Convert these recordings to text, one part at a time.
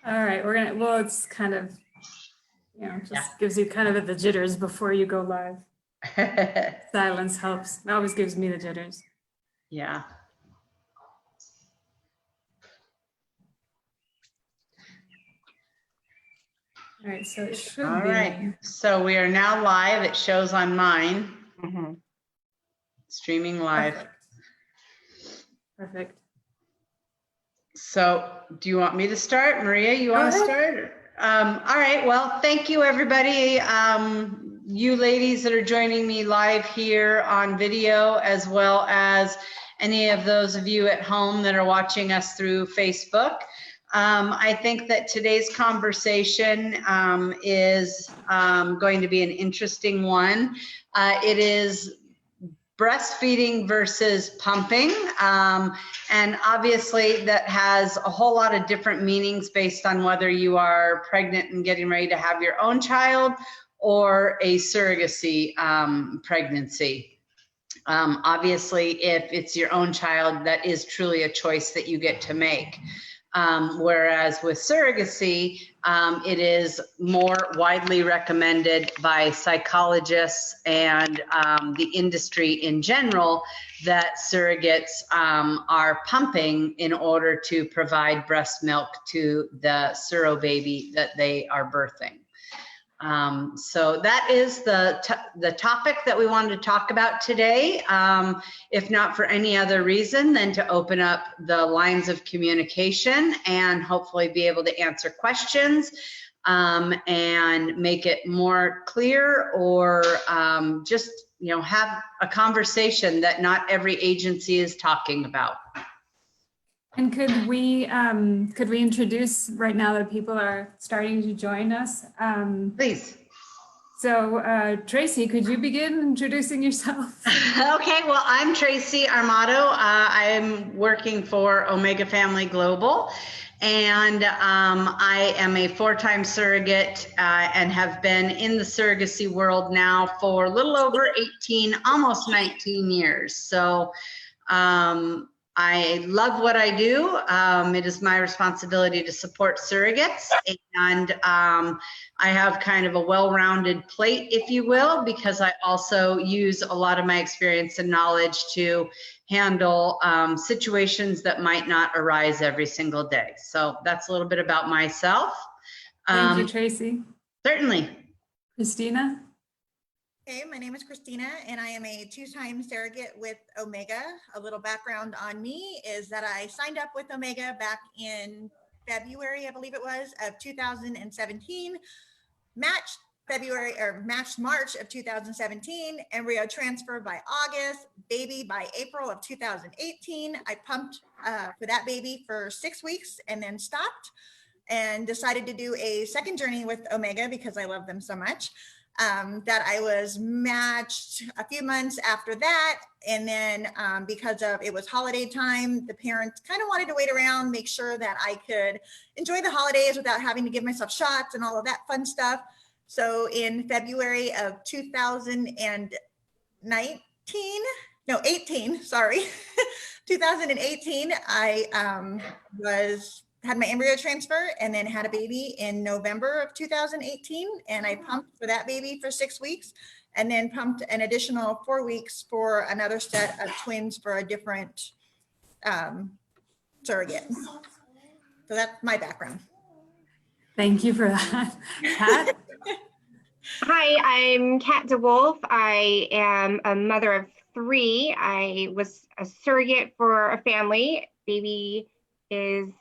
All right, well, it's kind of, just gives you kind of the jitters before you go live. Silence helps. It always gives me the jitters. Yeah. All right, so it should All be. right, so we are now live. It shows on mine. Streaming live. Perfect. So do you want me to start? Maria, you want to start? All right, well, thank you, everybody. You ladies that are joining me live here on video, as well as any of those of you at home that are watching us through Facebook. I think that today's conversation is going to be an interesting one. It is breastfeeding versus pumping. And obviously that has a whole lot of different meanings based on whether you are pregnant and getting ready to have your own child or a surrogacy pregnancy. Obviously, if it's your own child, that is truly a choice that you get to make. Whereas with surrogacy, it is more widely recommended by psychologists and the industry in general that surrogates are pumping in order to provide breast milk to the surro baby that they are birthing. So that is the topic that we wanted to talk about today. If not for any other reason than to open up the lines of communication and hopefully be able to answer questions and make it more clear, or just have a conversation that not every agency is talking about. And could we introduce right now that people are starting to join us? Please. So Tracy, could you begin introducing yourself? Okay, well, I'm Tracy Armado. I'm working for Omega Family Global, and I am a 4-time surrogate and have been in the surrogacy world now for a little over 18, almost 19 years. So I love what I do. It is my responsibility to support surrogates, and I have kind of a well-rounded plate, if you will, because I also use a lot of my experience and knowledge to handle situations that might not arise every single day. So that's a little bit about myself. Thank you, Tracy. Certainly. Christina? Hey, my name is Christina, and I am a 2-time surrogate with Omega. A little background on me is that I signed up with Omega back in February, I believe it was, of 2017, matched March of 2017, embryo transfer by August, baby by April of 2018. I pumped for that baby for 6 weeks and then stopped and decided to do a second journey with Omega because I love them so much. That I was matched a few months after that. And then because it was holiday time, the parents kind of wanted to wait around, make sure that I could enjoy the holidays without having to give myself shots and all of that fun stuff. So in February of 2018, sorry, 2018, I had my embryo transfer and then had a baby in November of 2018. And I pumped for that baby for 6 weeks and then pumped an additional 4 weeks for another set of twins for a different surrogate. So that's my background. Thank you for that. Kat? Hi, I'm Kat DeWolf. I am a mother of 3. I was a surrogate for a family. Baby she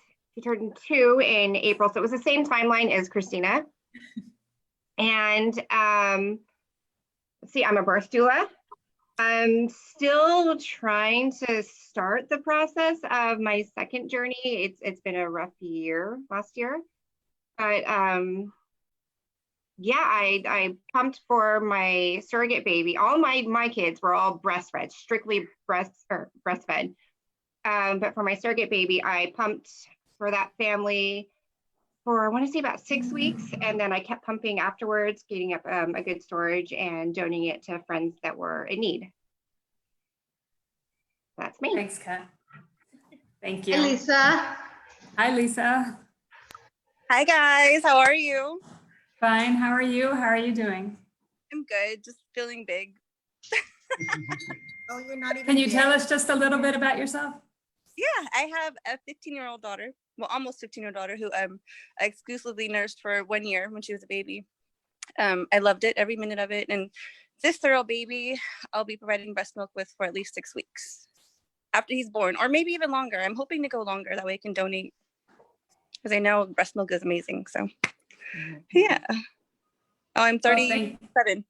turned 2 in April, so it was the same timeline as Christina. And let's see, I'm a birth doula. I'm still trying to start the process of my second journey. It's been a rough year last year, but yeah, I pumped for my surrogate baby. All my kids were all breastfed, strictly breastfed. But for my surrogate baby, I pumped for that family for, I want to say, about 6 weeks. And then I kept pumping afterwards, getting up a good storage and donating it to friends that were in need. That's me. Thanks, Kat. Thank you. Elisa. Hi, Lisa. Hi guys, how are you? Fine. How are you? How are you doing? I'm good, just feeling big. Oh, you're not even. Can you big. tell us just a little bit about yourself? Yeah, I have a 15-year-old daughter, well, almost 15-year-old daughter who I exclusively nursed for 1 year when she was a baby. I loved it, every minute of it. And this thorough baby, I'll be providing breast milk with for at least 6 weeks after he's born, or maybe even longer. I'm hoping to go longer, that way I can donate, because I know breast milk is amazing. So yeah. Oh, I'm 37.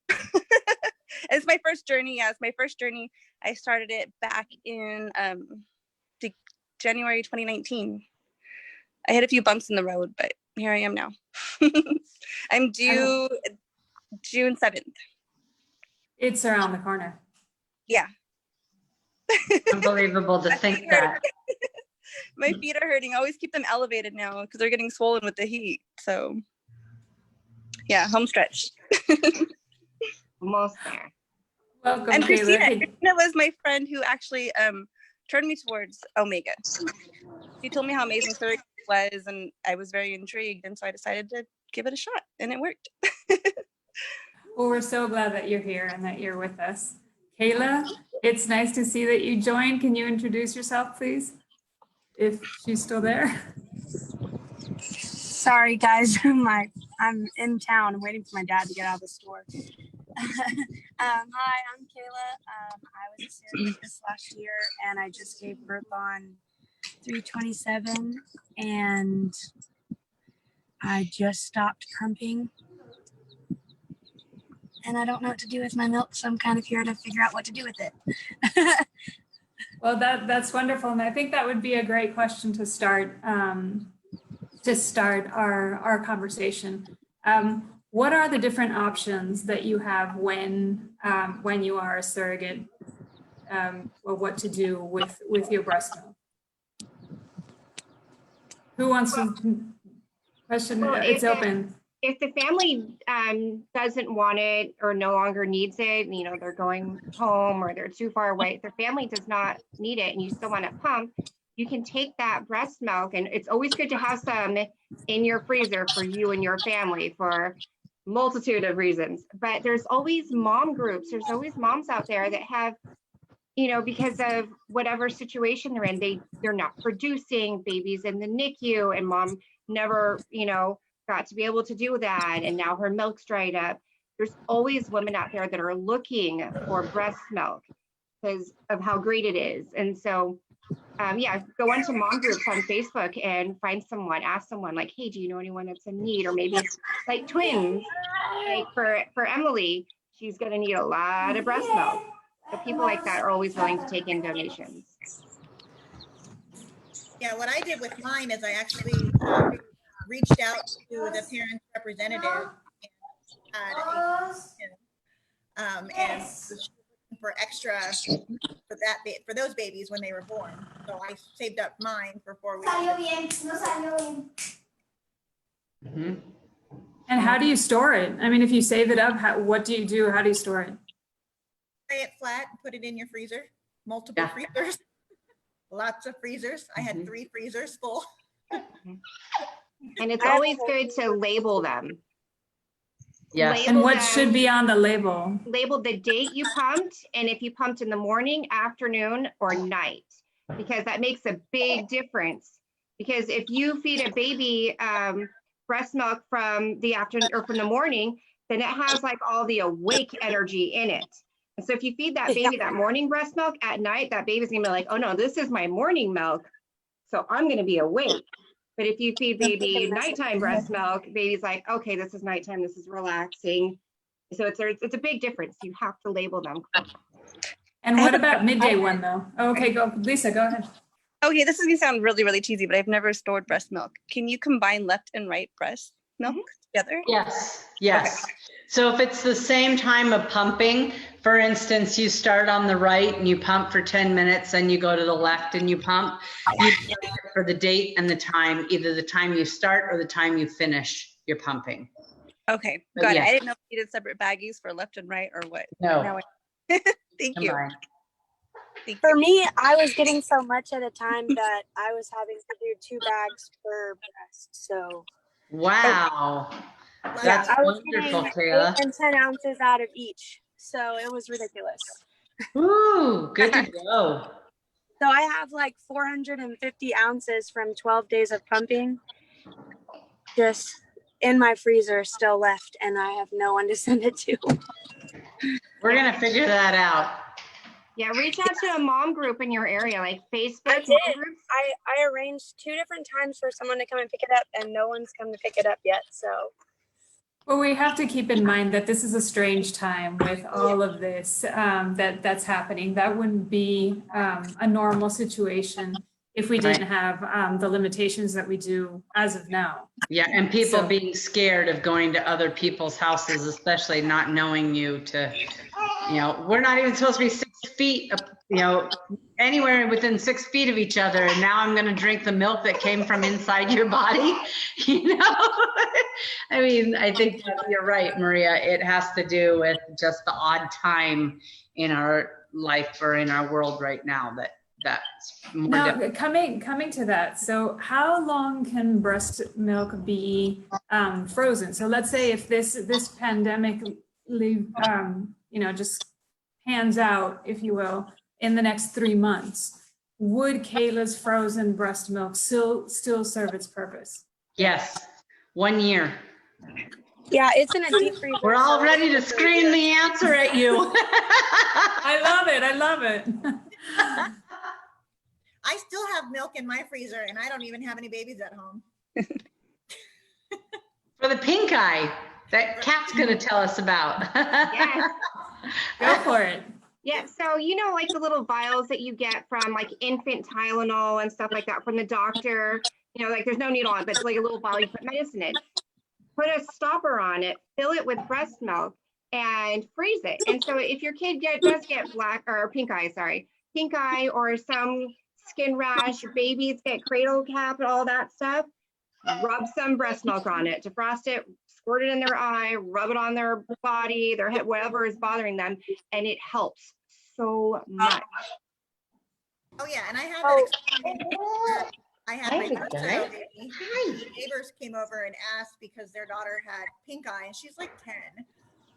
It's my first journey. Yeah, it's my first journey. I started it back in January 2019. I hit a few bumps in the road, but here I am now. I'm due June 7th. It's around the corner. Yeah. Unbelievable to think that. My feet are hurting. I always keep them elevated now because they're getting swollen with the heat. So yeah, home stretch. Almost there. Welcome, And Kayla. Christina was my friend who actually turned me towards Omega. She told me how amazing Surrogacy was, and I was very intrigued, and so I decided to give it a shot, and it worked. Well, we're so glad that you're here and that you're with us. Kayla, it's nice to see that you joined. Can you introduce yourself, please? If she's still there. Sorry, guys. I'm in town. I'm waiting for my dad to get out of the store. Hi, I'm Kayla. I was a surrogate this last year, and I just gave birth on 3/27, and I just stopped pumping. And I don't know what to do with my milk, so I'm kind of here to figure out what to do with it. Well, that's wonderful, and I think that would be a great question to start our conversation. What are the different options that you have when you are a surrogate, or what to do with your breast milk? Who wants to question? Well, It's open. If the family doesn't want it or no longer needs it, you know, they're going home or they're too far away, if their family does not need it and you still want to pump, you can take that breast milk, and it's always good to have some in your freezer for you and your family for multitude of reasons. But there's always mom groups. There's always moms out there that have, you know, because of whatever situation they're in, they're not producing, babies in the NICU, and mom never, you know, got to be able to do that, and now her milk's dried up. There's always women out there that are looking for breast milk because of how great it is. And so yeah, go onto mom groups on Facebook and find someone, ask someone like, hey, do you know anyone that's in need? Or maybe it's like twins, like for Emily, she's gonna need a lot of breast milk. So people like that are always willing to take in donations. Yeah, what I did with mine is I actually reached out to the parent representative and for extra for those babies when they were born. So I saved up mine for 4 weeks. Mm-hmm. And how do you store it? I mean, if you save it up, what do you do? How do you store it? Lay it flat and put it in your freezer. Multiple freezers. Lots of freezers. I had 3 freezers full. And it's always good to label them. Yes. And what should be on the label? Label the date you pumped, and if you pumped in the morning, afternoon, or night, because that makes a big difference. Because if you feed a baby breast milk from the afternoon or from the morning, then it has like all the awake energy in it. And so if you feed that baby that morning breast milk at night, that baby's gonna be like, oh no, this is my morning milk, so I'm gonna be awake. But if you feed baby nighttime breast milk, baby's like, okay, this is nighttime, this is relaxing. So it's a big difference. You have to label them. And what about midday one though? Oh, okay, go, Lisa, go ahead. Okay, this is gonna sound really, really cheesy, but I've never stored breast milk. Can you combine left and right breast milk together? Yes, yes. Okay. So if it's the same time of pumping, for instance, you start on the right and you pump for 10 minutes, and you go to the left and you pump, you for the date and the time, either the time you start or the time you finish your pumping. Okay, got it. I didn't know if you needed separate baggies for left and right or what. No. Thank you. For me, I was getting so much at a time that I was having to do 2 bags per breast. So Wow. That's I was wonderful, getting Kayla. 8 and 10 ounces out of each. So it was ridiculous. Ooh, good to go. So I have like 450 ounces from 12 days of pumping just in my freezer still left, and I have no one to send it to. We're going to figure that out. Yeah, reach out to a mom group in your area, like Facebook I mom did. groups. I arranged 2 different times for someone to come and pick it up, and no one's come to pick it up yet. So Well, we have to keep in mind that this is a strange time with all of this that's happening. That wouldn't be a normal situation if we didn't have the limitations that we do as of now. Yeah, and people So- being scared of going to other people's houses, especially not knowing you to, we're not even supposed to be 6 feet, anywhere within 6 feet of each other. And now I'm going to drink the milk that came from inside your body, I mean, I think you're right, Maria. It has to do with just the odd time in our life or in our world right now that's more Now, difficult. coming to that, so how long can breast milk be frozen? So let's say if this pandemic, just pans out, if you will, in the next 3 months, would Kayla's frozen breast milk still serve its purpose? Yes, 1 year. yeah, it's in a deep freezer. We're all so ready to it's scream the answer at you. I love it. I still have milk in my freezer and I don't even have any babies at home. For the pink eye that Kat's going to tell us about. Yes. Go for it. Yeah, so like the little vials that you get from like infant Tylenol and stuff like that from the doctor, like there's no needle on it, but it's like a little vial you put medicine in. Put a stopper on it, fill it with breast milk, and freeze it. And so if your kid does get pink eye or some skin rash, babies get cradle cap and all that stuff, rub some breast milk on it, defrost it, squirt it in their eye, rub it on their body, their head, whatever is bothering them, and it helps so much. Oh yeah, and I had that experience where I had my first child baby. Neighbors came over and asked because their daughter had pink eye, and she's like 10,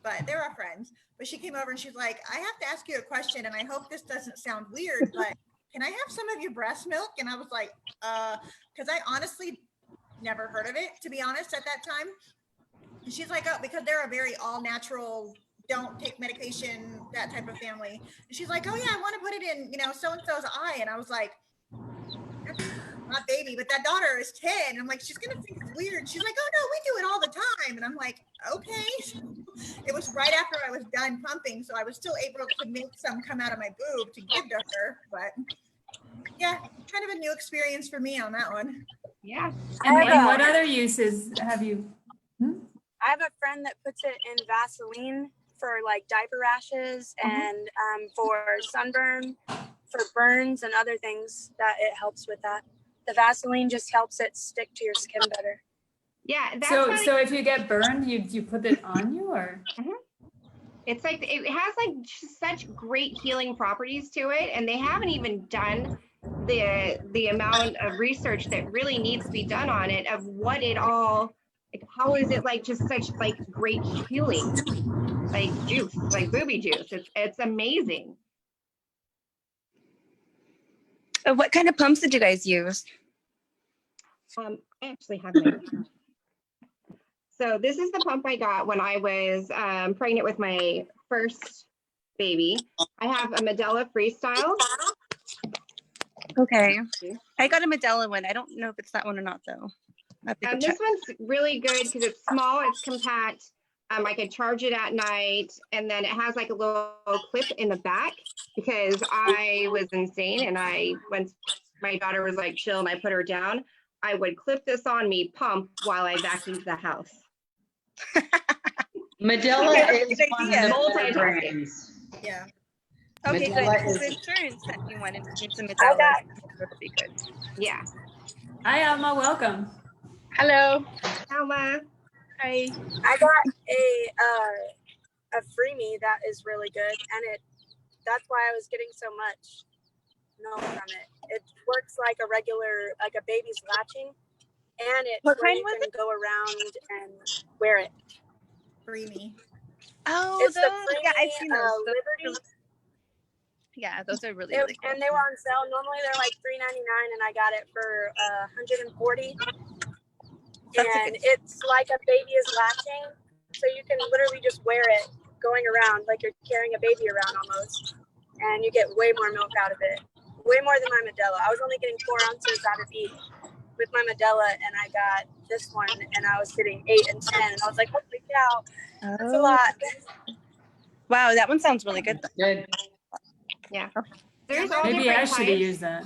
but they're our friends. But she came over and she's like, I have to ask you a question, and I hope this doesn't sound weird, but can I have some of your breast milk? And I was like, because I honestly never heard of it, to be honest, at that time. And she's like, oh, because they're a very all natural, don't take medication, that type of family. And she's like, oh yeah, I want to put it in, so-and-so's eye. And I was like, not baby, but that daughter is 10. And I'm like, she's going to think it's weird. She's like, oh no, we do it all the time. And I'm like, okay. It was right after I was done pumping. So I was still able to make some come out of my boob to give to her. But yeah, kind of a new experience for me on that one. Yeah. And what other uses have you? I have a friend that puts it in Vaseline for like diaper rashes and for sunburn, for burns and other things that it helps with that. The Vaseline just helps it stick to your skin better. Yeah. So if you get burned, you put it on you, or? It's like, it has like such great healing properties to it, and they haven't even done the amount of research that really needs to be done on it, of what it all, like, how is it like just such like great healing, like juice, like booby juice. It's amazing. What kind of pumps did you guys use? I actually have it. So this is the pump I got when I was pregnant with my first baby. I have a Medela Freestyle. Okay. I got a Medela one. I don't know if it's that one or not though. This one's really good because it's small, it's compact. I can charge it at night, and then it has like a little clip in the back because I was insane, and when my daughter was like chill and I put her down, I would clip this on me, pump while I vacuumed the house. Medela is one of the Multitasking. brands. Yeah. Okay, Medela good. is- The insurance sent me one and it's a I Medela. got- That'll be good. Yeah. Hi, Alma, welcome. Hello. Alma. Hi. I got a freebie that is really good, and that's why I was getting so much milk from it. It works like a regular, like a baby's latching, and it's What where kind you was can go around and wear it. Creamy. Oh, It's the those. Yeah, I've Creamy seen those. Liberty. Yeah, those are really, really cool. And they were on sale. Normally they're like $3.99, and I got it for $140. That's a And good. it's like a baby is latching, so you can literally just wear it going around like you're carrying a baby around almost, and you get way more milk out of it, way more than my Medela. I was only getting 4 ounces out of each with my Medela, and I got this one, and I was getting 8 and 10, and I was like, holy cow, that's a Oh, lot. wow, that one sounds really good. Good. Yeah. There's all Maybe I different should have types. used that.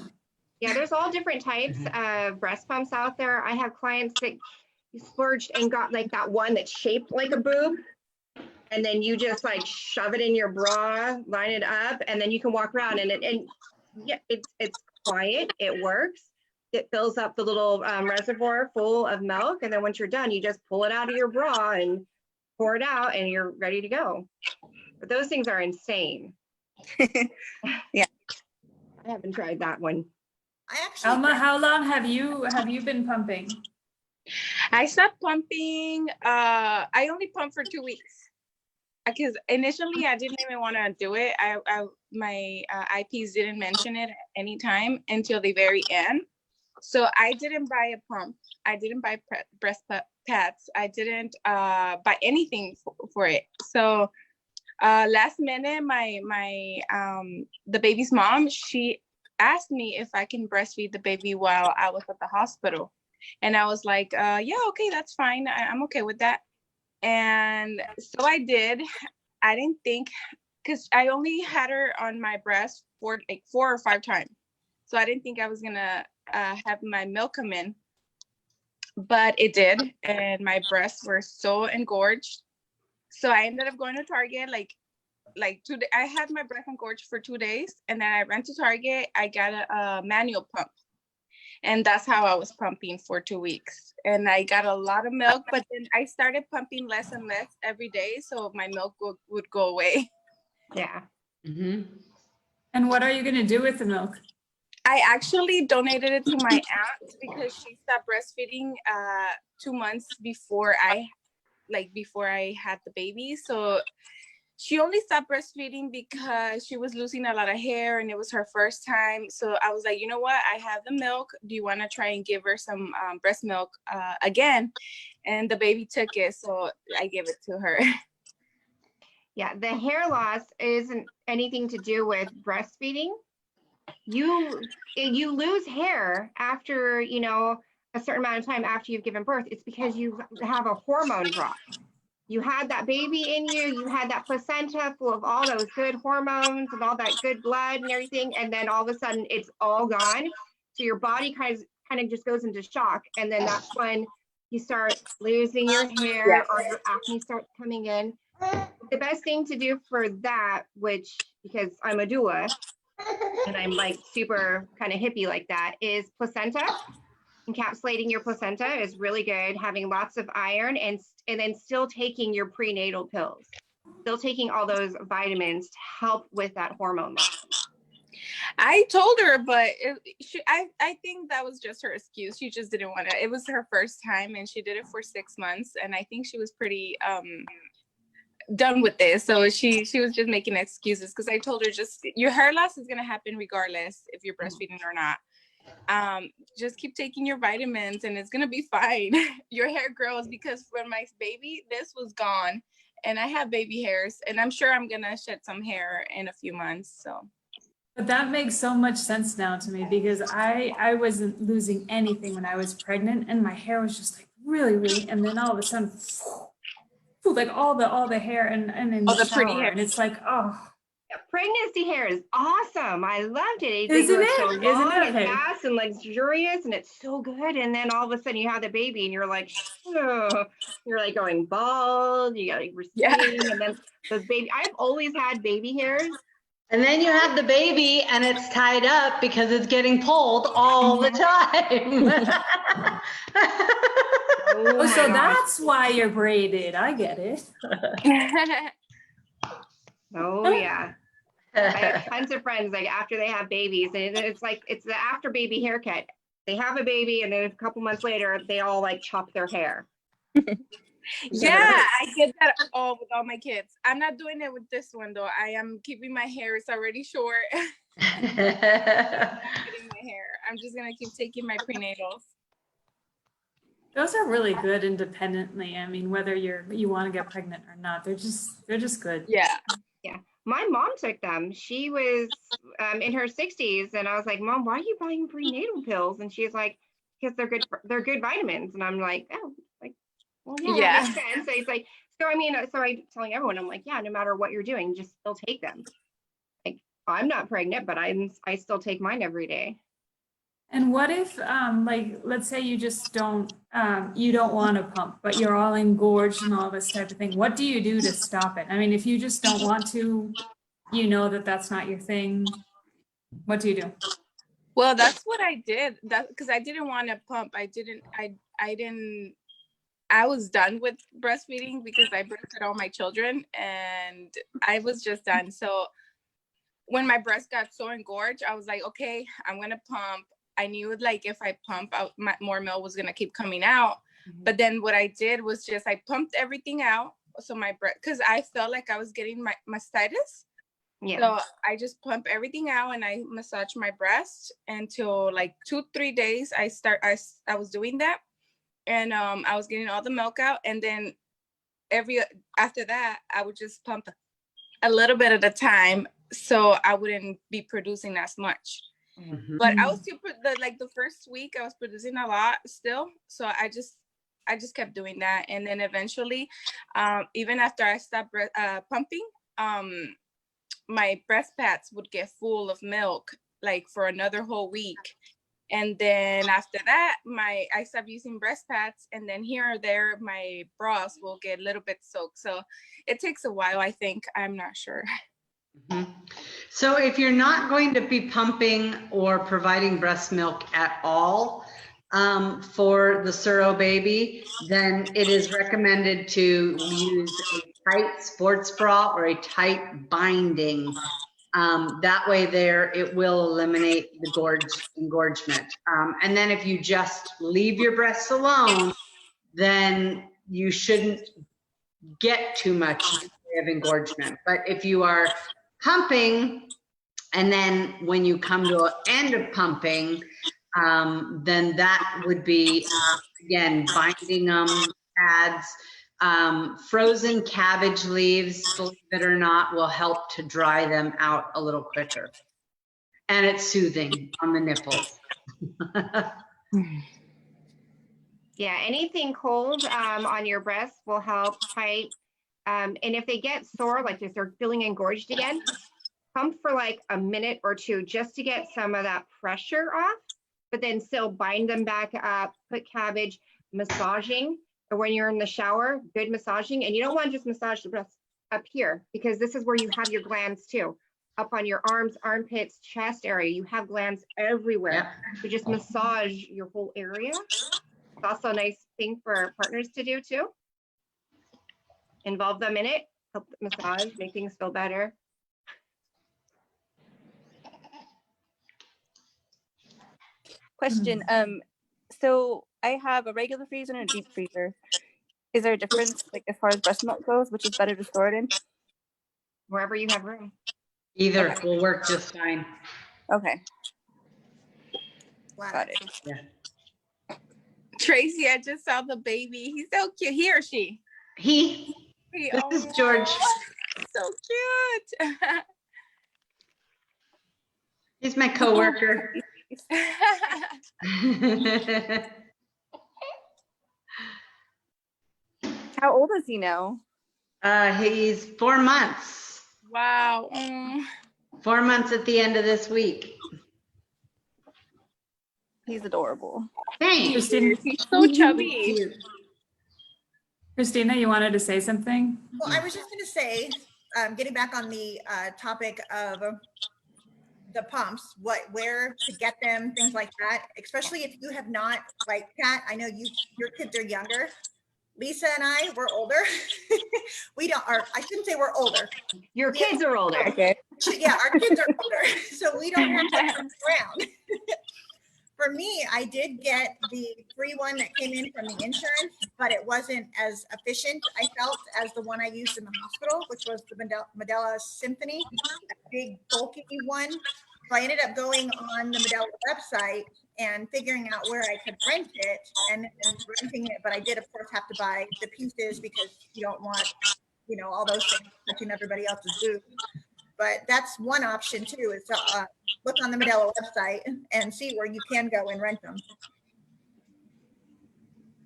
Yeah, there's all different types of breast pumps out there. I have clients that splurged and got like that one that's shaped like a boob. And then you just like shove it in your bra, line it up, and then you can walk around and yeah, it's quiet, it works. It fills up the little reservoir full of milk. And then once you're done, you just pull it out of your bra and pour it out and you're ready to go. But those things are insane. Yeah. I haven't tried that one. I actually Alma, how long have you been pumping? I stopped pumping. I only pumped for 2 weeks because initially I didn't even want to do it. My IPs didn't mention it at any time until the very end. So I didn't buy a pump. I didn't buy breast pads. I didn't buy anything for it. So last minute, the baby's mom, she asked me if I can breastfeed the baby while I was at the hospital. And I was like, yeah, okay, that's fine. I'm okay with that. And so I did. I didn't think, because I only had her on my breast for like 4 or 5 times. So I didn't think I was gonna have my milk come in, but it did. And my breasts were so engorged. So I ended up going to Target, like 2 days. I had my breast engorged for 2 days. And then I ran to Target, I got a manual pump. And that's how I was pumping for 2 weeks. And I got a lot of milk, but then I started pumping less and less every day. So my milk would go away. Yeah. Mm-hmm. And what are you going to do with the milk? I actually donated it to my aunt because she stopped breastfeeding 2 months before I had the baby. So she only stopped breastfeeding because she was losing a lot of hair and it was her first time. So I was like, you know what? I have the milk. Do you want to try and give her some breast milk again? And the baby took it. So I gave it to her. Yeah, the hair loss isn't anything to do with breastfeeding. You lose hair after, a certain amount of time after you've given birth. It's because you have a hormone drop. You had that baby in you, you had that placenta full of all those good hormones and all that good blood and everything, and then all of a sudden it's all gone. So your body kind of just goes into shock, and then that's when you start losing your hair or your acne starts coming in. The best thing to do for that, which, because I'm a doula and I'm like super kind of hippie like that, is placenta. Encapsulating your placenta is really good. Having lots of iron and then still taking your prenatal pills, still taking all those vitamins to help with that hormone loss. I told her, but I think that was just her excuse. She just didn't want to. It was her first time and she did it for 6 months. And I think she was pretty done with this. So she was just making excuses, because I told her, just your hair loss is going to happen regardless if you're breastfeeding or not. Just keep taking your vitamins and it's gonna be fine. Your hair grows, because when my baby, this was gone, and I have baby hairs, and I'm sure I'm gonna shed some hair in a few months. So, But that makes so much sense now to me, because I wasn't losing anything when I was pregnant, and my hair was just like really, and then all of a sudden, like all the hair and in all the the pretty shower, hair. and it's like, oh. Pregnancy hair is awesome. I loved it. Isn't It's so it? Isn't long it? and Okay. fast and luxurious, and it's so good. And then all of a sudden you have the baby and you're like, oh, you're like going bald, you got like receding, and then those baby, I've always had baby hairs. And then you have the baby and it's tied up because it's getting pulled all the time. Oh, so my gosh. that's why you're braided. I get it. Oh yeah. I have tons of friends like after they have babies, and it's like it's the after baby haircut. They have a baby, and then a couple months later, they all like chop their hair. Yeah, I get that all with all my kids. I'm not doing it with this one though. I am keeping my hair. It's already short. I'm not getting my hair. I'm just gonna keep taking my prenatals. Those are really good independently. I mean, whether you want to get pregnant or not, they're just good. Yeah. Yeah. My mom took them. She was in her 60s, and I was like, Mom, why are you buying prenatal pills? And she's like, because they're good vitamins. And I'm like, oh, like, well, yeah, Yeah. that makes sense. So it's like, so I mean, so I'm telling everyone, I'm like, yeah, no matter what you're doing, just still take them. Like, I'm not pregnant, but I still take mine every day. And what if, like, let's say you just you don't want to pump, but you're all engorged and all this type of thing. What do you do to stop it? I mean, if you just don't want to, you know that that's not your thing. What do you do? Well, that's what I did. That because I didn't want to pump. I was done with breastfeeding because I breastfed all my children, and I was just done. So when my breast got so engorged, I was like, okay, I'm gonna pump. I knew like if I pump out, more milk was gonna keep coming out. Mhm. But then what I did was just I pumped everything out. So my breast, because I felt like I was getting my mastitis. Yeah. So I just pump everything out and I massage my breast until like 2-3 days. I was doing that, and I was getting all the milk out, and then after that I would just pump a little bit at a time, so I wouldn't be producing as much. Mhm. But I was still the first week I was producing a lot still, so I just kept doing that, and then eventually, even after I stopped pumping, my breast pads would get full of milk like for another whole week, and then after that, I stopped using breast pads, and then here or there my bras will get a little bit soaked. So it takes a while, I think. I'm not sure. Mhm. So if you're not going to be pumping or providing breast milk at all for the Surro baby, then it is recommended to use a tight sports bra or a tight binding. That way it will eliminate the engorgement. And then if you just leave your breasts alone, then you shouldn't get too much in the way of engorgement. But if you are pumping, and then when you come to an end of pumping, then that would be, again, binding pads. Frozen cabbage leaves, believe it or not, will help to dry them out a little quicker. And it's soothing on the nipples. Yeah, anything cold on your breasts will help tight. And if they get sore, like if they're feeling engorged again, pump for like a minute or two just to get some of that pressure off, but then still bind them back up, put cabbage, massaging. Or when you're in the shower, good massaging. And you don't want to just massage the breasts up here, because this is where you have your glands too. Up on your arms, armpits, chest area, you have glands everywhere. Yep. So just massage your whole area. It's also a nice thing for partners to do too. Involve them in it, help massage, make things feel better. Question. So I have a regular freezer and a deep freezer. Is there a difference, like as far as breast milk goes, which is better to store it in? Wherever you have room. Either Okay. will work just fine. Okay, Wow. got it. Tracy, I just saw the baby. He's so cute. He or she? This is George. So cute. He's my coworker. How old is he now? He's 4 months. Wow. 4 months at the end of this week. He's adorable. Thanks. Christina, He's so chubby. Christina, you wanted to say something? Well, I was just going to say, getting back on the topic of the pumps, where to get them, things like that, especially if you have not, like Kat, I know your kids are younger. Lisa and I, we're older. We don't, or I shouldn't say we're older. Your kids are older. Okay. Yeah, our kids are older, so we don't have to come around. For me, I did get the free one that came in from the insurance, but it wasn't as efficient, I felt, as the one I used in the hospital, which was the Medela Symphony, a big bulky one. So I ended up going on the Medela website and figuring out where I could rent it and renting it. But I did, of course, have to buy the pieces because you don't want, you know, all those things touching everybody else's boob. But that's one option too, is to look on the Medela website and see where you can go and rent them.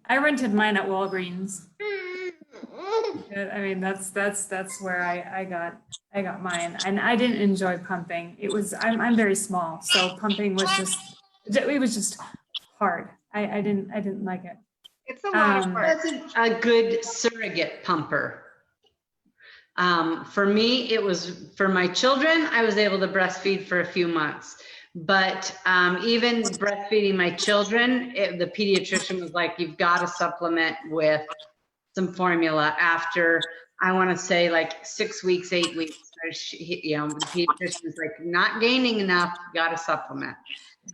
I rented mine at Walgreens. I mean, that's where I got mine, and I didn't enjoy pumping. It was, I'm very small, so pumping was just hard. I didn't like it. It's a lot of work. That's a good surrogate pumper. For me, it was, for my children, I was able to breastfeed for a few months. But even breastfeeding my children, the pediatrician was like, you've got to supplement with some formula after, I want to say like 6 weeks, 8 weeks. You know, the pediatrician was like, not gaining enough, got to supplement.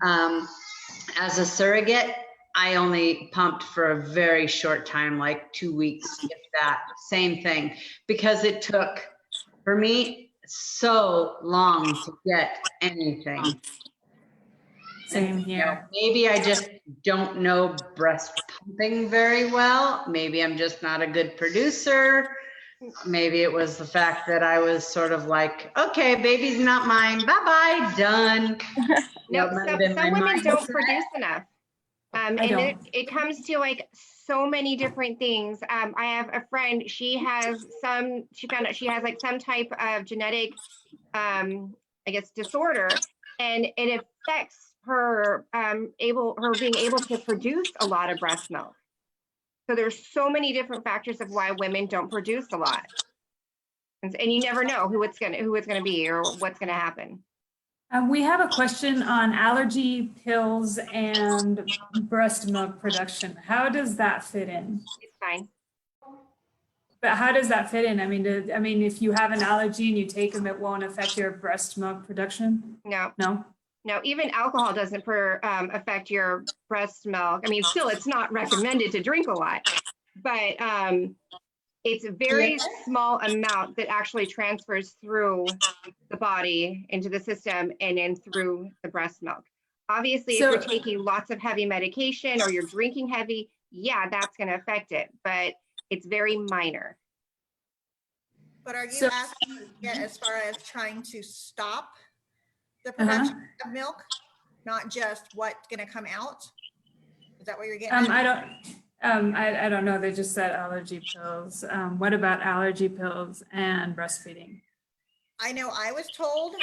As a surrogate, I only pumped for a very short time, like 2 weeks, if that. Same thing, because it took, for me, so long to get anything. Same You know, here. maybe I just don't know breast pumping very well. Maybe I'm just not a good producer. Maybe it was the fact that I was sort of like, okay, baby's not mine. Bye-bye, done. No, That might have been my some women don't mindset. produce enough. And it comes to like so many different things. I have a friend, she found out she has like some type of genetic, I guess, disorder, and it affects her, her being able to produce a lot of breast milk. So there's so many different factors of why women don't produce a lot. And you never know who it's gonna be or what's gonna happen. We have a question on allergy pills and breast milk production. How does that fit in? It's fine. But how does that fit in? I mean, if you have an allergy and you take them, it won't affect your breast milk production? No. No? No, even alcohol doesn't affect your breast milk. I mean, still, it's not recommended to drink a lot, but it's a very small amount that actually transfers through the body into the system and then through the breast milk. Obviously, So- if you're taking lots of heavy medication or you're drinking heavy, yeah, that's going to affect it, but it's very minor. But are you So- asking as far as trying to stop the production of milk, not just what's going to come out? Is that what you're getting at? I don't know. They just said allergy pills. What about allergy pills and breastfeeding? I know I was told,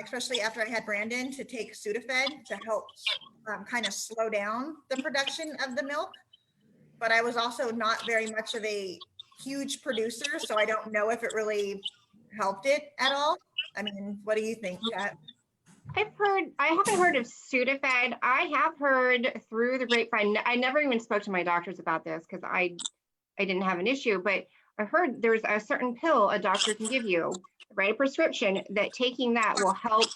especially after I had Brandon, to take Sudafed to help kind of slow down the production of the milk. But I was also not very much of a huge producer, so I don't know if it really helped it at all. I mean, what do you think, Kat? I haven't heard of Sudafed. I have heard through the grapevine. I never even spoke to my doctors about this because I didn't have an issue, but I heard there's a certain pill a doctor can give you, write a prescription, that taking that will help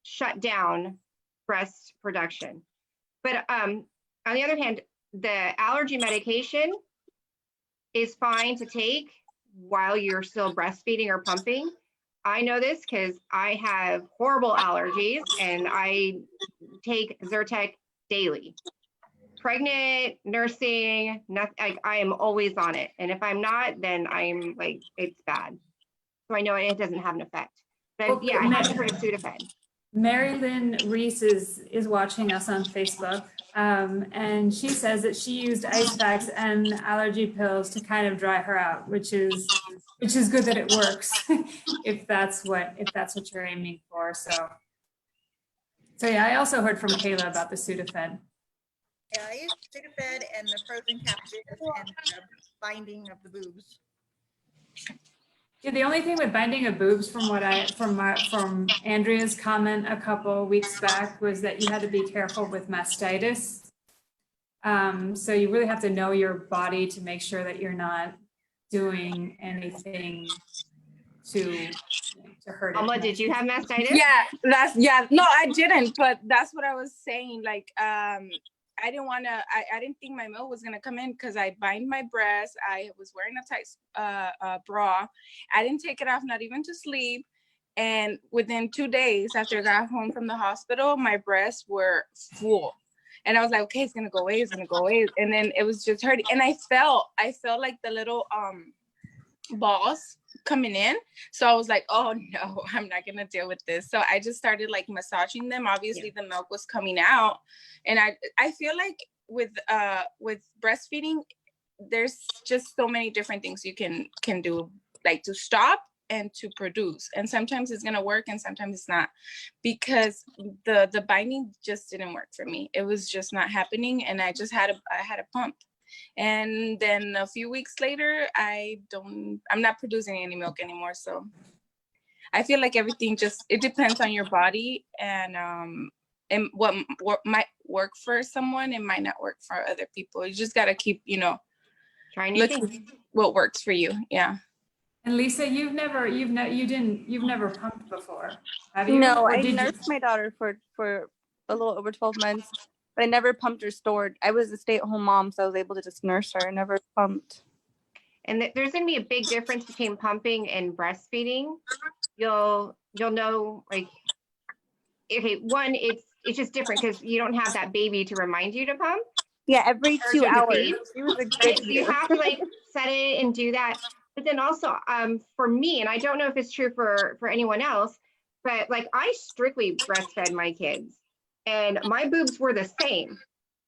shut down breast production. But on the other hand, the allergy medication is fine to take while you're still breastfeeding or pumping. I know this because I have horrible allergies and I take Zyrtec daily. Pregnant, nursing, nothing, I am always on it. And if I'm not, then I'm like, it's bad. So I know it doesn't have an effect. But yeah, I haven't heard of Sudafed. Mary Lynn Reese is watching us on Facebook, and she says that she used ice packs and allergy pills to kind of dry her out, which is good that it works if that's what you're aiming for. So yeah, I also heard from Kayla about the Sudafed. Yeah, I used Sudafed and the frozen capsules and the binding of the boobs. Yeah, the only thing with binding of boobs, from Andrea's comment a couple weeks back, was that you had to be careful with mastitis. So you really have to know your body to make sure that you're not doing anything hurt Alma, it. did you have mastitis? Yeah, no, I didn't, but that's what I was saying. Like, I didn't want to, I didn't think my milk was going to come in because I bind my breast. I was wearing a tight bra. I didn't take it off, not even to sleep. And within 2 days after I got home from the hospital, my breasts were full. And I was like, okay, it's going to go away. It's going to go away. And then it was just hurting. And I felt like the little balls coming in. So I was like, oh no, I'm not gonna deal with this. So I just started like massaging them. Obviously the milk was coming out. And I feel like with breastfeeding, there's just so many different things you can do, like to stop and to produce. And sometimes it's gonna work and sometimes it's not, because the binding just didn't work for me. It was just not happening. And I had a pump. And then a few weeks later, I'm not producing any milk anymore. So I feel like everything it depends on your body, and what might work for someone, it might not work for other people. You just got to keep, trying looking what works for you. Yeah. And Lisa, you've never pumped before, have you? No, Or I did you? nursed my daughter for a little over 12 months, but I never pumped or stored. I was a stay-at-home mom, so I was able to just nurse her. I never pumped. And there's going to be a big difference between pumping and breastfeeding. You'll know, like, okay, one, it's just different because you don't have that baby to remind you to pump. Yeah, every 2 to hours. feed. She was a Right? good So you eater. have to like set it and do that. But then also, for me, and I don't know if it's true for anyone else, but like I strictly breastfed my kids, and my boobs were the same.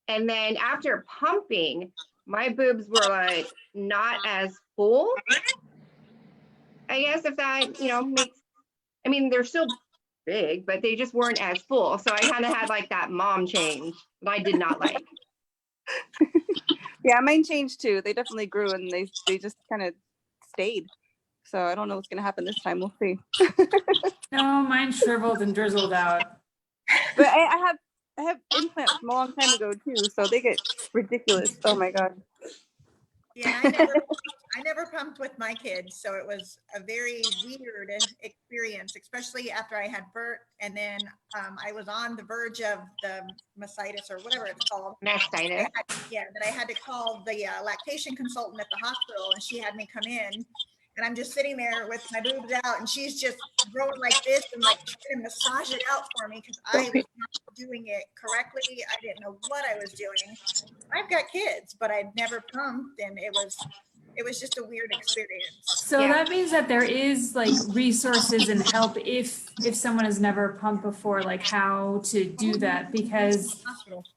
And then after pumping, my boobs were like not as full. I guess if that makes. I mean, they're still big, but they just weren't as full. So I kind of had like that mom change that I did not like. Yeah, mine changed too. They definitely grew, and they just kind of stayed. So I don't know what's gonna happen this time. We'll see. No, mine shriveled and drizzled out. But I have implants from a long time ago too, so they get ridiculous. Oh my god. Yeah, I never pumped with my kids, so it was a very weird experience, especially after I had Bert, and then I was on the verge of the mastitis or whatever it's called. Mastitis. That I had to call the lactation consultant at the hospital, and she had me come in, and I'm just sitting there with my boobs out, and she's just growing like this and like trying to massage it out for me because I was not doing it correctly. I didn't know what I was doing. I've got kids, but I'd never pumped, and it was just a weird experience. So that means that there is like resources and help if someone has never pumped before, like how to do that, because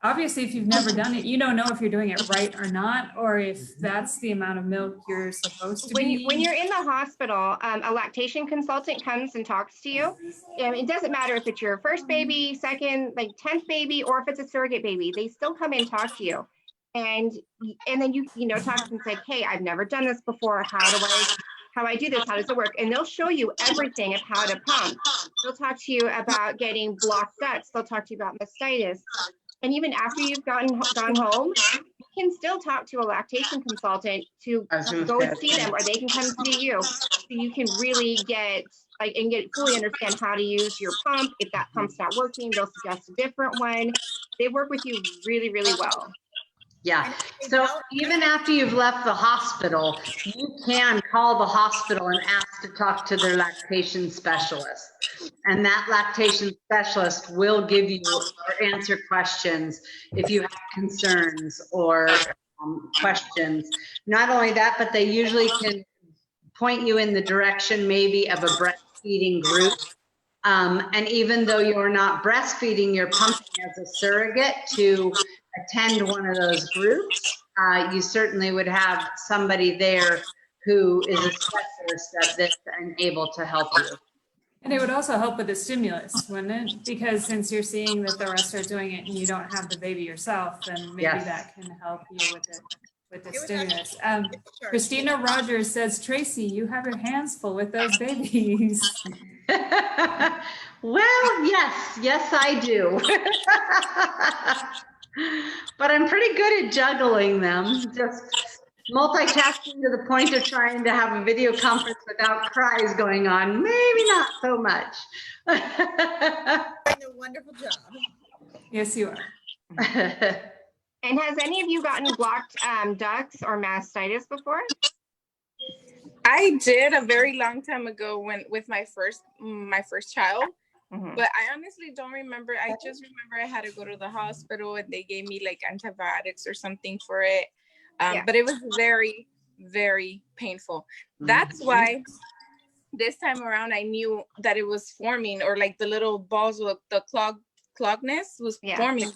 obviously if you've never done it, you don't know if you're doing it right or not, or if that's the amount of milk you're supposed to be. When you're in the hospital, a lactation consultant comes and talks to you. And it doesn't matter if it's your first baby, second, like 10th baby, or if it's a surrogate baby, they still come and talk to you. And then you talk and say, hey, I've never done this before. How I do this? How does it work? And they'll show you everything of how to pump. They'll talk to you about getting blocked ducts. They'll talk to you about mastitis. And even after you've gone home, you can still talk to a lactation consultant to go see them, or they can come see you. So you can really get fully understand how to use your pump. If that pump's not working, they'll suggest a different one. They work with you really, really well. Yeah. So even after you've left the hospital, you can call the hospital and ask to talk to their lactation specialist. And that lactation specialist will give you or answer questions if you have concerns or questions. Not only that, but they usually can point you in the direction maybe of a breastfeeding group. And even though you're not breastfeeding, you're pumping as a surrogate to attend one of those groups, you certainly would have somebody there who is a specialist at this and able to help you. And it would also help with the stimulus, wouldn't it? Because since you're seeing that the rest are doing it and you don't have the baby yourself, then maybe that can help you with the stimulus. Christina Rogers says, Tracy, you have your hands full with those babies. Well, yes, I do. But I'm pretty good at juggling them. Just multitasking to the point of trying to have a video conference without cries going on. Maybe not so much. Doing a wonderful job. Yes, you are. And has any of you gotten blocked ducts or mastitis before? I did a very long time ago with my first child. Mhm. But I honestly don't remember. I just remember I had to go to the hospital and they gave me like antibiotics or something for it. Yeah. But it was very, very painful. That's why this time around I knew that it was forming, or like the little balls with the clogness was forming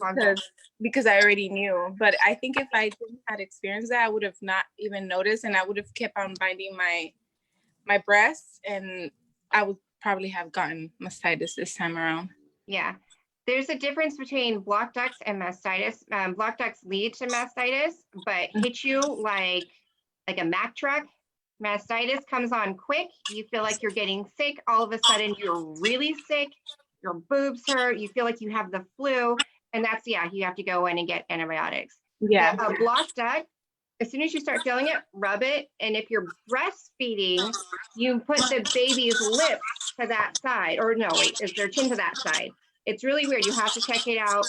because I already knew. But I think if I didn't have experienced that, I would have not even noticed, and I would have kept on binding my breasts, and I would probably have gotten mastitis this time around. Yeah. There's a difference between blocked ducts and mastitis. Blocked ducts lead to mastitis, but hit you like a Mack truck. Mastitis comes on quick. You feel like you're getting sick. All of a sudden, you're really sick. Your boobs hurt. You feel like you have the flu. And that's, you have to go in and get antibiotics. Yeah. A blocked duct, as soon as you start feeling it, rub it. And if you're breastfeeding, you put the baby's lips to that side. Or no, wait, is their chin to that side. It's really weird. You have to check it out.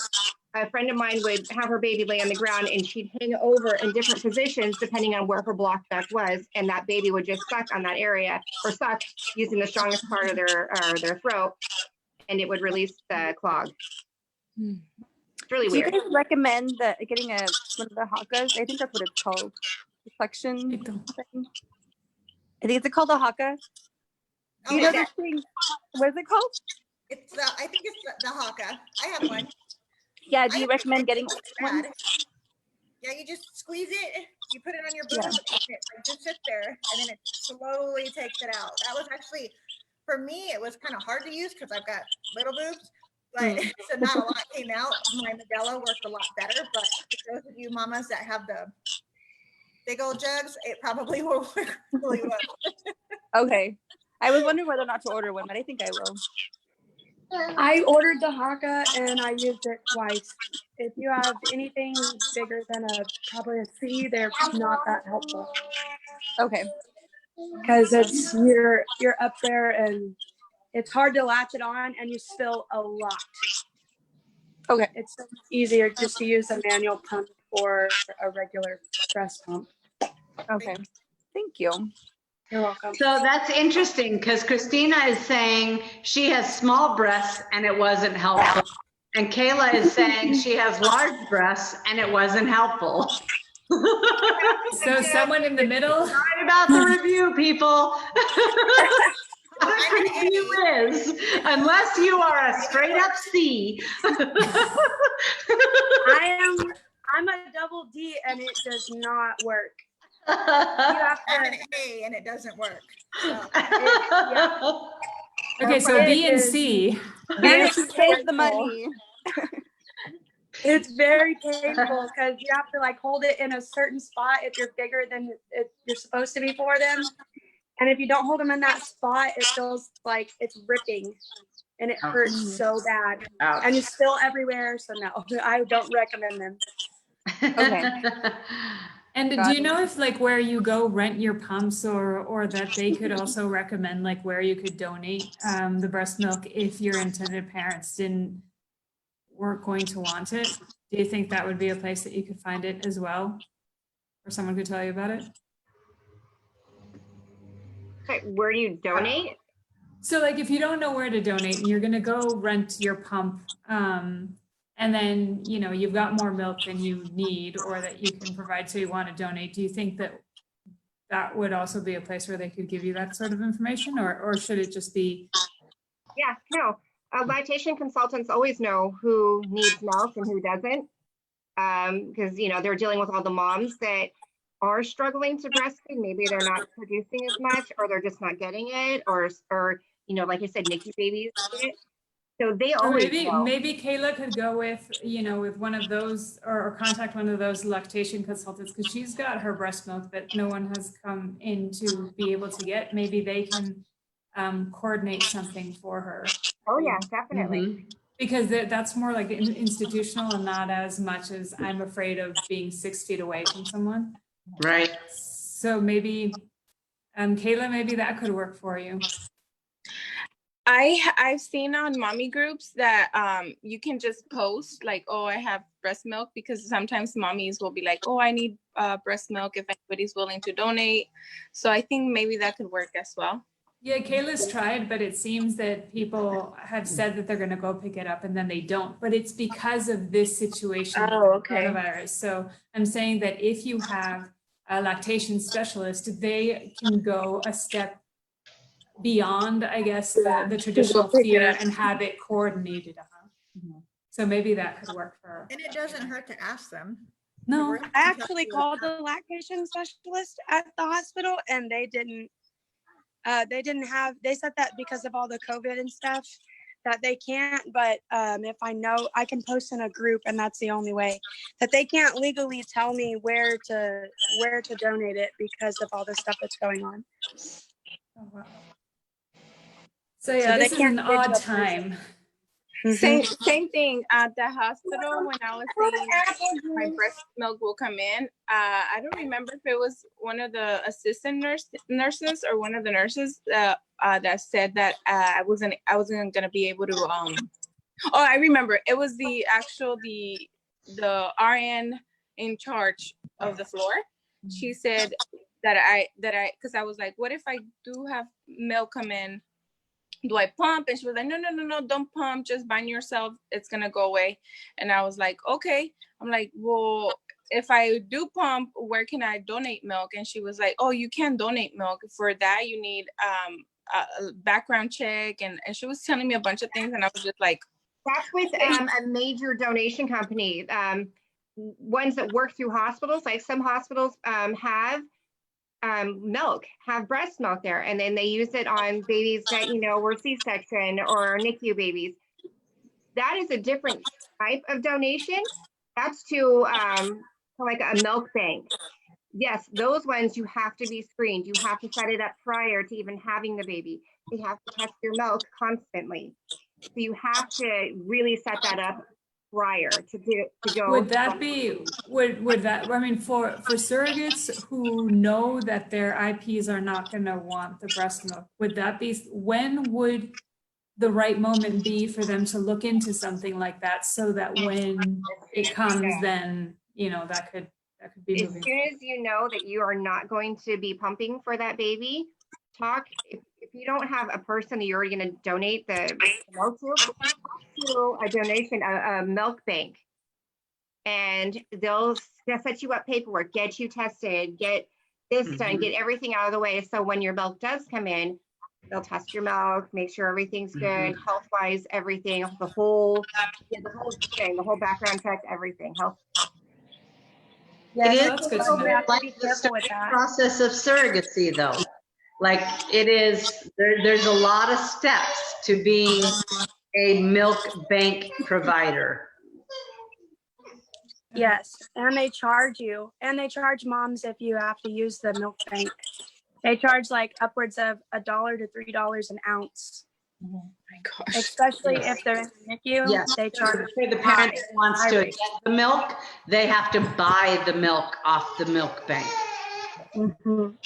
A friend of mine would have her baby lay on the ground and she'd hang over in different positions depending on where her blocked duct was, and that baby would just suck on that area, or suck using the strongest part of their throat, and it would release the clog. It's really Do you weird. guys recommend getting one of the hakas? I think that's what it's called. The suction thing. I think it's called a haka. Oh, You know this thing? What is it called? It's I think it's the Haka. I have one. Yeah, do you recommend getting one? Yeah, you just squeeze it, you put it on your boob, and it just sits there, and then it slowly takes it out. That was actually, for me, it was kind of hard to use because I've got little boobs, but so not a lot came out. My Medela worked a lot better, but for those of you mamas that have the big old jugs, it probably will work really well. Okay. I was wondering whether or not to order one, but I think I will. I ordered the Haka and I used it twice. If you have anything bigger than probably a C, they're not that helpful Okay. because it's you're up there and it's hard to latch it on and you spill a lot. Okay. It's easier just to use a manual pump or a regular breast pump. Okay. Thank you. You're welcome. So that's interesting because Christina is saying she has small breasts and it wasn't helpful. And Kayla is saying she has large breasts and it wasn't helpful. So someone in the middle. Right about the review, people. The review is, unless you are a straight up C. I'm a double D and it does not work. You have I'm an to, A and it doesn't work. So. Okay, so B and C. And it saves the money. It's very painful because you have to like hold it in a certain spot if you're bigger than you're supposed to be for them. And if you don't hold them in that spot, it feels like it's ripping and it hurts so bad. Ouch. And it's still everywhere. So no, I don't recommend them. Okay. And do you know if like where you go rent your pumps or that they could also recommend like where you could donate the breast milk if your intended parents weren't going to want it? Do you think that would be a place that you could find it as well? Or someone could tell you about it? Okay, where do you donate? So like if you don't know where to donate and you're going to go rent your pump and then, you know, you've got more milk than you need or that you can provide, so you want to donate. Do you think that would also be a place where they could give you that sort of information, or should it just be? Yeah, no. Lactation consultants always know who needs milk and who doesn't, because, you know, they're dealing with all the moms that are struggling to breastfeed. Maybe they're not producing as much, or they're just not getting it, or you know, like I said, NICU babies get it. So they always know. Maybe Kayla could go with, you know, with one of those or contact one of those lactation consultants because she's got her breast milk that no one has come in to be able to get. Maybe they can coordinate something for her. Oh yeah, definitely. Because that's more like institutional and not as much as I'm afraid of being 6 feet away from someone. Right. So maybe, Kayla, maybe that could work for you. I've seen on mommy groups that you can just post like, oh, I have breast milk, because sometimes mommies will be like, oh, I need breast milk if anybody's willing to donate. So I think maybe that could work as well. Yeah, Kayla's tried, but it seems that people have said that they're going to go pick it up and then they don't. But it's because of this situation with Oh, okay. coronavirus. So I'm saying that if you have a lactation specialist, they can go a step beyond, I guess, the traditional pick it fear up. and have it coordinated. So maybe that could work for. And it doesn't hurt to ask them. No, I actually called the lactation specialist at the hospital, and they didn't have, they said that because of all the COVID and stuff that they can't, but if I know, I can post in a group, and that's the only way, that they can't legally tell me where to donate it because of all the stuff that's going on. oh, wow. So yeah, So this they is an can't give odd the time. Same thing at the hospital when I was saying my breast milk will come in. I don't remember if it was one of the assistant nurses or one of the nurses that said that I wasn't gonna be able to. Oh, I remember it was the RN in charge of the floor. She said that because I was like, what if I do have milk come in? Do I pump? And she was like, no, don't pump. Just bind yourself. It's going to go away. And I was like, okay. I'm like, well, if I do pump, where can I donate milk? And she was like, oh, you can't donate milk. For that, you need a background check. And she was telling me a bunch of things. And I was just like, That's with a major donation company. Ones that work through hospitals, like some hospitals have milk, have breast milk there, and then they use it on babies that, were C-section or NICU babies. That is a different type of donation. That's to like a milk bank. Yes, those ones you have to be screened. You have to set it up prior to even having the baby. They have to test your milk constantly. So you have to really set that up prior to go. Would that be, would that, I mean, for surrogates who know that their IPs are not going to want the breast milk, would that be, when would the right moment be for them to look into something like that, so that when it comes, then, that could be As moving? soon as you know that you are not going to be pumping for that baby, if you don't have a person that you're already going to donate the milk to a donation, a milk bank, and they'll set you up paperwork, get you tested, get this done, get everything out of the way. So when your milk does come in, they'll test your milk, make sure everything's good, health-wise, everything, the whole thing, the whole background check, everything, health. It is that's good to a little know. bit like the starting process of surrogacy, though. Like it is, there's a lot of steps to being a milk bank provider. Yes, and they charge you, and they charge moms if you have to use the milk bank. They charge like upwards of $1 to $3 an ounce. oh my gosh. Especially Yes. if they're in the NICU, Yes. they charge. For the parent that wants to get the milk, they have to buy the milk off the milk bank. Mhm.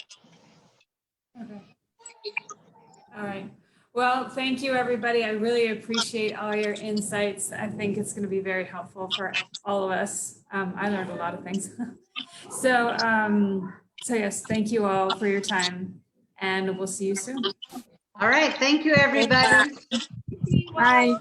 Okay. All right. Well, thank you, everybody. I really appreciate all your insights. I think it's going to be very helpful for all of us. I learned a lot of things. So yes, thank you all for your time, and we'll see you soon. All right. Thank you, everybody. Bye.